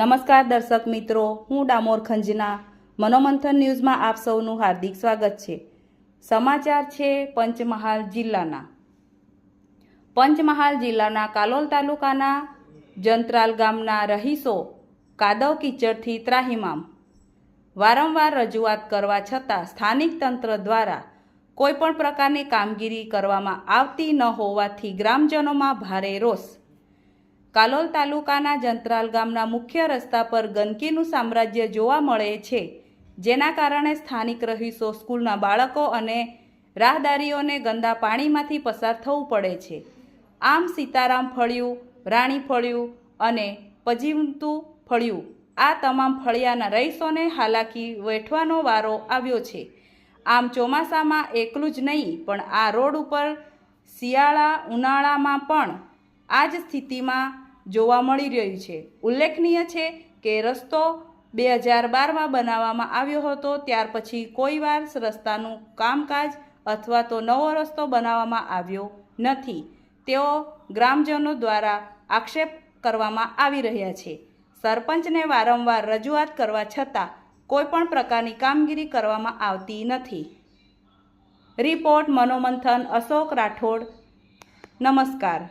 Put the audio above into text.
નમસ્કાર દર્શક મિત્રો, હું ડામોર ખંજના મનોમંથન ન્યૂઝમાં આપ સૌનું હાર્દિક સ્વાગત છે। સમાચાર છે પંચમહાલ જિલ્લાના કાલોલ તાલુકાના જંત્રાલ ગામના રહીશો કાદવ કીચડથી ત્રાહિમામ। વારંવાર રજૂઆત કરવા છતાં સ્થાનિક તંત્ર દ્વારા કોઈપણ પ્રકારની કામગીરી કરવામાં આવતી ન હોવાથી ગ્રામજનોમાં ભારે રોષ। કાલોલ તાલુકાના જંત્રાલ ગામના મુખ્ય રસ્તા પર ગંદકીનું સામ્રાજ્ય જોવા મળે છે, જેના કારણે સ્થાનિક રહીશો, સ્કૂલના બાળકો અને રાહદારીઓને ગંદા પાણીમાંથી પસાર થવું પડે છે। આમ સીતારામ ફળિયું, રાણી ફળિયું અને પજીવતું ફળિયું આ તમામ ફળિયાના રહીશોને હાલાકી વેઠવાનો વારો આવ્યો છે। આમ ચોમાસામાં એકલું જ નહીં, પણ આ રોડ ઉપર શિયાળા ઉનાળામાં પણ આ જ સ્થિતિમાં જોવા મળી રહ્યું છે। ઉલ્લેખનીય છે કે રસ્તો 2012માં બનાવવામાં આવ્યો હતો, ત્યાર પછી કોઈ વાર રસ્તાનું કામકાજ અથવા તો નવો રસ્તો બનાવવામાં આવ્યો નથી, તેઓ ગ્રામજનો દ્વારા આક્ષેપ કરવામાં આવી રહ્યા છે। સરપંચને વારંવાર રજૂઆત કરવા છતાં કોઈપણ પ્રકારની કામગીરી કરવામાં આવતી નથી। રિપોર્ટ મનોમંથન, અશોક રાઠોડ। નમસ્કાર।